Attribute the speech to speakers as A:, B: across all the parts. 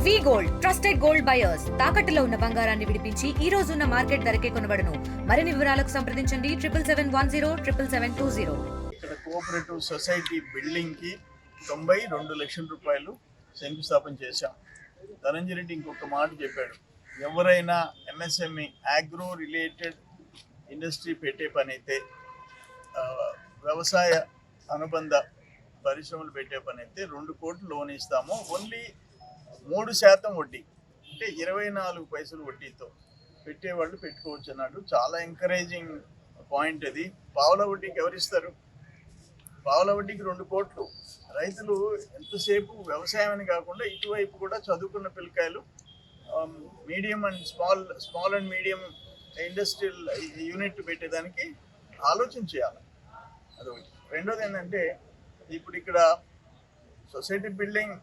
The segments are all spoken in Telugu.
A: వి గోల్డ్ ట్రస్టెడ్ గోల్డ్ బయర్స్ తాకట్టులో ఉన్న బంగారాన్ని విడిపించి ఈ రోజు ఉన్న మార్కెట్ ధరకే కొనబడును. మరిన్ని వివరాలకు సంప్రదించండి 77107720.
B: ఇక్కడ కోఆపరేటివ్ సొసైటీ బిల్డింగ్ కి 92 లక్షల రూపాయలు శంకుస్థాపన చేశాం. ధనంజయ రెడ్డి ఇంకొక మాట చెప్పాడు, ఎవరైనా ఎంఎస్ఎంఈ అగ్రో రిలేటెడ్ ఇండస్ట్రీ పెట్టే పని అయితే, వ్యవసాయ అనుబంధ పరిశ్రమలు పెట్టే పని అయితే 2 కోట్లు లోన్ ఇస్తాము. ఓన్లీ 3% వడ్డీ, అంటే 24 పైసలు వడ్డీతో పెట్టేవాళ్ళు పెట్టుకోవచ్చు అన్నాడు. చాలా ఎంకరేజింగ్ పాయింట్ అది. పావుల వడ్డీకి ఎవరిస్తారు? పావుల వడ్డీకి 2 కోట్లు. రైతులు ఎంతసేపు వ్యవసాయం అని కాకుండా ఇటువైపు కూడా చదువుకున్న పిల్లకాయలు medium and small and medium industrial unit పెట్టేదానికి ఆలోచన చేయాలి. అదొకటి. రెండోది ఏంటంటే, ఇప్పుడు ఇక్కడ సొసైటీ బిల్డింగ్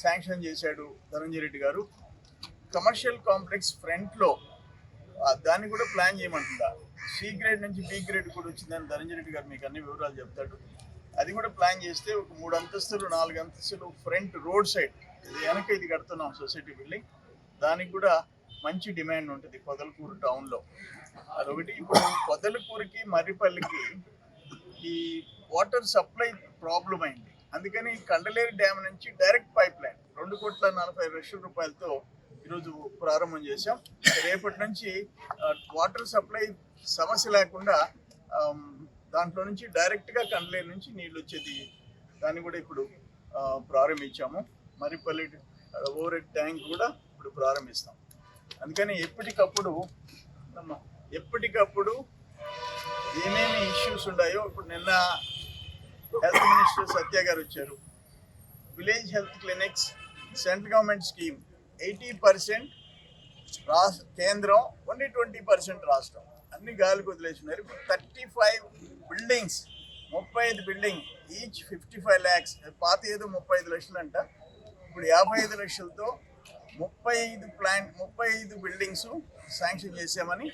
B: శాంక్షన్ చేశాడు ధనంజయ రెడ్డి గారు. కమర్షియల్ కాంప్లెక్స్ ఫ్రంట్లో దాన్ని కూడా ప్లాన్ చేయమంటుందా. సి గ్రేడ్ నుంచి బి గ్రేడ్ కూడా వచ్చిందని ధనంజయ రెడ్డి గారు మీకు అన్ని వివరాలు చెప్తాడు. అది కూడా ప్లాన్ చేస్తే ఒక 3 అంతస్తులు 4 అంతస్తులు ఫ్రంట్ రోడ్ సైడ్ వెనక ఇది కడుతున్నాం సొసైటీ బిల్డింగ్. దానికి కూడా మంచి డిమాండ్ ఉంటుంది పొదలకూరు టౌన్లో. అదొకటి. ఇప్పుడు పొదలకూరుకి మర్రిపల్లికి ఈ వాటర్ సప్లై ప్రాబ్లం అయింది. అందుకని కండలేరు డ్యామ్ నుంచి డైరెక్ట్ పైప్ లైన్ 2,40,00,000 రూపాయలతో ఈరోజు ప్రారంభం చేశాం. రేపటి నుంచి వాటర్ సప్లై సమస్య లేకుండా దాంట్లో నుంచి డైరెక్ట్గా కండలేరు నుంచి నీళ్ళు వచ్చేది, దాన్ని కూడా ఇప్పుడు ప్రారంభించాము. మర్రిపల్లి ఓవర్ హెడ్ ట్యాంక్ కూడా ఇప్పుడు ప్రారంభిస్తాం. అందుకని ఎప్పటికప్పుడు ఏమేమి ఇష్యూస్ ఉన్నాయో, ఇప్పుడు నిన్న హెల్త్ మినిస్టర్ సత్య గారు వచ్చారు. Village health clinics central government scheme 80% కేంద్రం, ఓన్లీ 20% రాష్ట్రం. అన్ని గాలికి వదిలేస్తున్నారు. ఇప్పుడు 35 బిల్డింగ్స్, 35 బిల్డింగ్, ఈచ్ 55 lakhs. పాత ఏదో 35 లక్షలు అంట, ఇప్పుడు 55 లక్షలతో 35 బిల్డింగ్స్ శాంక్షన్ చేశామని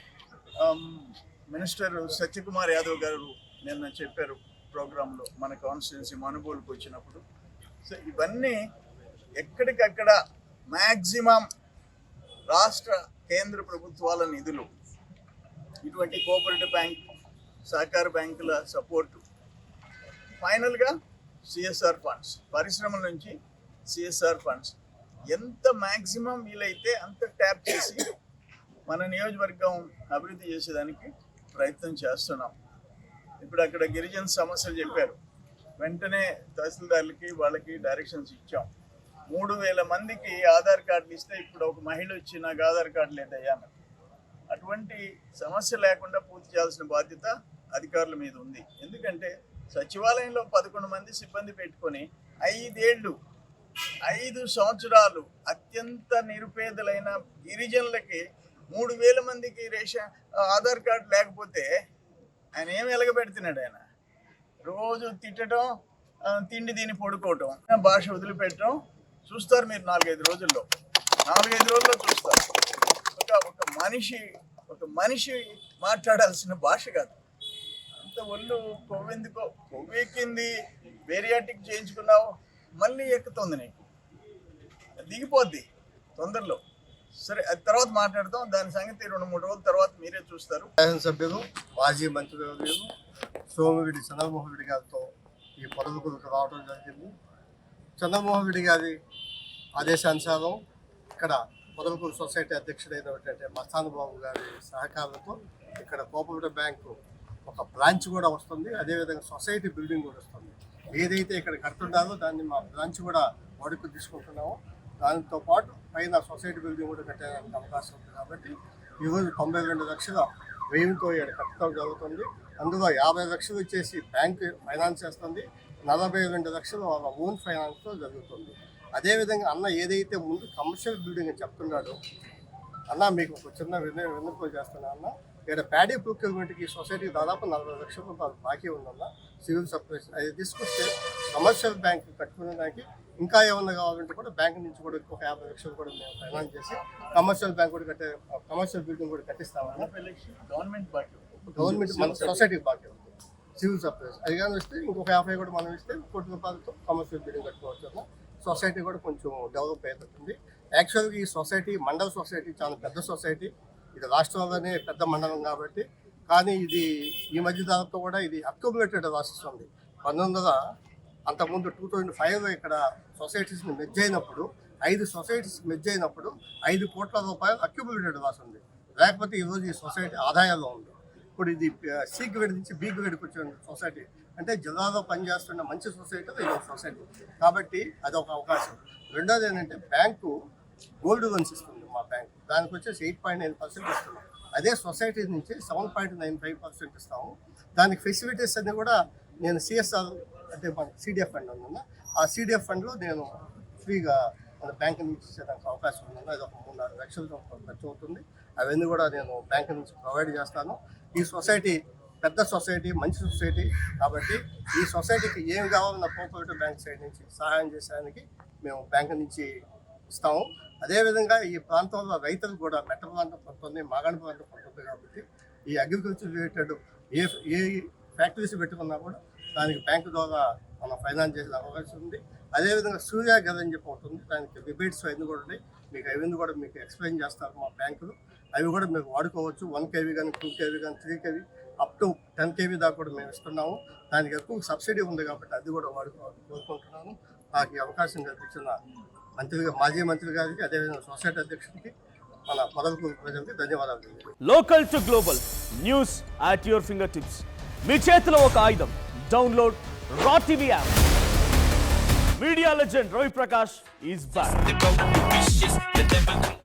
B: మినిస్టర్ సత్యకుమార్ యాదవ్ గారు నిన్న చెప్పారు ప్రోగ్రాంలో, మన కాన్స్టిట్యున్సీ మనుగోలుకు వచ్చినప్పుడు. సో ఇవన్నీ ఎక్కడికక్కడ మ్యాక్సిమం రాష్ట్ర కేంద్ర ప్రభుత్వాల నిధులు, ఇటువంటి కోఆపరేటివ్ బ్యాంక్, సహకార బ్యాంకుల సపోర్టు, ఫైనల్గా సిఎస్ఆర్ ఫండ్స్, పరిశ్రమల నుంచి సిఎస్ఆర్ ఫండ్స్ ఎంత మ్యాక్సిమం వీలైతే అంత ట్యాప్ చేసి మన నియోజకవర్గం అభివృద్ధి చేసేదానికి ప్రయత్నం చేస్తున్నాం. ఇప్పుడు అక్కడ గిరిజన సమస్యలు చెప్పారు, వెంటనే తహసీల్దార్లకి వాళ్ళకి డైరెక్షన్స్ ఇచ్చాం. 3,000 మందికి ఆధార్ కార్డులు ఇస్తే ఇప్పుడు ఒక మహిళ వచ్చి నాకు ఆధార్ కార్డు లేదయ్యా. అటువంటి సమస్య లేకుండా పూర్తి చేయాల్సిన బాధ్యత అధికారుల మీద ఉంది. ఎందుకంటే సచివాలయంలో 11 మంది సిబ్బంది పెట్టుకొని 5 సంవత్సరాలు అత్యంత నిరుపేదలైన గిరిజనులకి 3,000 మందికి ఆధార్ కార్డు లేకపోతే ఆయన ఏమి ఎలగబెడుతున్నాడు? ఆయన రోజు తిట్టడం, తిండి తిని పడుకోవటం, భాష వదిలిపెట్టడం చూస్తారు మీరు 4-5 రోజుల్లో చూస్తారు. ఒక మనిషి మాట్లాడాల్సిన భాష కాదు. అంత ఒళ్ళు కొవ్వెక్కింది, బేరియాటిక్ చేయించుకున్నావు, మళ్ళీ ఎక్కుతుంది, నీకు దిగిపోద్ది తొందరలో. సరే, అది తర్వాత మాట్లాడతాం. దాని సంగతి 2-3 రోజుల తర్వాత మీరే చూస్తారు.
C: శాసనసభ్యులు, మాజీ మంత్రివర్యులు సోమిరెడ్డి చంద్రమోహన్ రెడ్డి గారితో ఈ పదవికి రావడం జరిగింది. చంద్రమోహన్ రెడ్డి గారి ఆదేశానుసారం ఇక్కడ పొదలకూరు సొసైటీ అధ్యక్షుడైనటువంటి మస్తాన్ బాబు గారి సహకారంతో ఇక్కడ కోఆపరేటివ్ బ్యాంకు ఒక బ్రాంచ్ కూడా వస్తుంది. అదేవిధంగా సొసైటీ బిల్డింగ్ కూడా వస్తుంది. ఏదైతే ఇక్కడ కడుతున్నారో దాన్ని మా బ్రాంచ్ కూడా వాడుకు తీసుకుంటున్నామో, దానితో పాటు పైన సొసైటీ బిల్డింగ్ కూడా కట్టడానికి అవకాశం ఉంది. కాబట్టి ఈరోజు 92 లక్షల వ్యయంతో ఇక్కడ కట్టడం జరుగుతుంది. అందులో 50 లక్షలు వచ్చేసి బ్యాంక్ ఫైనాన్స్ చేస్తుంది, 42 లక్షలు వాళ్ళ ఓన్ ఫైనాన్స్తో జరుగుతుంది. అదేవిధంగా అన్న ఏదైతే ముందు కమర్షియల్ బిల్డింగ్ అని చెప్తున్నాడో, అన్న మీకు ఒక చిన్న విన్నపం చేస్తున్నా అన్న, ఇక్కడ ప్యాడీ ప్రొక్యూర్మెంట్కి సొసైటీకి దాదాపు 40 లక్షల రూపాయలు బాకీ ఉందన్న సివిల్ సప్లైస్. అది తీసుకొస్తే కమర్షియల్ బ్యాంక్ కట్టుకునేదానికి ఇంకా ఏమన్నా కావాలంటే కూడా బ్యాంక్ నుంచి కూడా ఇంకొక 50 లక్షలు కూడా మేము ఫైనాన్స్ చేసి కమర్షియల్ బ్యాంక్ కూడా కమర్షియల్ బిల్డింగ్ కూడా కట్టిస్తామన్నా. గవర్నమెంట్ మన సొసైటీకి బాకీ ఉంది సివిల్ సప్లైస్. అది కానీ వస్తే ఇంకొక 50 కూడా మనం ఇస్తే 1 కోటి రూపాయలతో కమర్షియల్ బిల్డింగ్ కట్టుకోవచ్చు అన్న. సొసైటీ కూడా కొంచెం డెవలప్ అవుతుంది. యాక్చువల్గా ఈ సొసైటీ మండల సొసైటీ చాలా పెద్ద సొసైటీ, ఇది రాష్ట్రంలోనే పెద్ద మండలం కాబట్టి. కానీ ఇది ఈ మధ్య కాలంలో కూడా ఇది అక్యుములేటెడ్ లాసెస్ ఉంది. 1900 అంతకుముందు 2005లో ఇక్కడ సొసైటీస్ని మెర్జ్ అయినప్పుడు 5 సొసైటీస్ మెర్జ్ అయినప్పుడు 5 కోట్ల రూపాయలు అక్యుములేటెడ్ లాస్ ఉంది. లేకపోతే ఈరోజు ఈ సొసైటీ ఆదాయాల్లో ఉంది. ఇప్పుడు ఇది సి గ్రేడ్ నుంచి బి గ్రేడ్కి వచ్చిన సొసైటీ అంటే జిల్లాలో పనిచేస్తున్న మంచి సొసైటీలో ఇది ఒక సొసైటీ కాబట్టి అదొక అవకాశం. రెండోది ఏంటంటే బ్యాంకు గోల్డ్ లోన్స్ ఇస్తుంది మా బ్యాంక్, దానికి వచ్చేసి 8.9% ఇస్తున్నాం. అదే సొసైటీ నుంచి 7.95% ఇస్తాము. దానికి ఫెసిలిటీస్ అన్ని కూడా నేను సిఎస్ఆర్ అంటే మన సిడిఎఫ్ ఫండ్ ఉందన్న, ఆ సిడిఎఫ్ ఫండ్లో నేను ఫ్రీగా మన బ్యాంక్ నుంచి ఇచ్చేదానికి అవకాశం ఉందన్న. అది ఒక 3-4 లక్షల రూపాయలు ఖర్చు అవుతుంది. అవన్నీ కూడా నేను బ్యాంక్ నుంచి ప్రొవైడ్ చేస్తాను. ఈ సొసైటీ పెద్ద సొసైటీ, మంచి సొసైటీ కాబట్టి ఈ సొసైటీకి ఏం కావాలన్న కోఆపరేటివ్ బ్యాంక్ సైడ్ నుంచి సహాయం చేసేదానికి మేము బ్యాంక్ నుంచి ఇస్తాము. అదేవిధంగా ఈ ప్రాంతంలో రైతులు కూడా మెట్ట ప్రాంతం పడుతుంది, మాగాణి ప్రాంతం పడుతుంది కాబట్టి ఈ అగ్రికల్చర్ రిలేటెడ్ ఏ ఫ్యాక్టరీస్ పెట్టుకున్నా కూడా దానికి బ్యాంకు ద్వారా మనం ఫైనాన్స్ చేసే అవకాశం ఉంది. అదేవిధంగా సూర్య గద అని చెప్పి ఉంటుంది, దానికి రిబేట్స్ అవన్నీ కూడా ఉన్నాయి. మీకు అవన్నీ కూడా మీకు ఎక్స్ప్లెయిన్ చేస్తారు మా బ్యాంకులు. అవి కూడా మీకు వాడుకోవచ్చు. 1 kV కానీ 2 kV కానీ 3 kV అప్ టు 10 kV దాకా కూడా మేము ఇస్తున్నాము. దానికి ఎక్కువ సబ్సిడీ ఉంది కాబట్టి అది కూడా కోరుకుంటున్నాను. నాకు ఈ అవకాశం కల్పించిన మాజీ మంత్రి గారికి, అదేవిధంగా సొసైటీ అధ్యక్షుడికి, మన పొదలకు ప్రజలకి ధన్యవాదాలు.
D: Local to global news at your fingertips. మీ చేతిలో ఒక ఆయుధం. Download raw TV app. Media legend Ravi Prakash is back.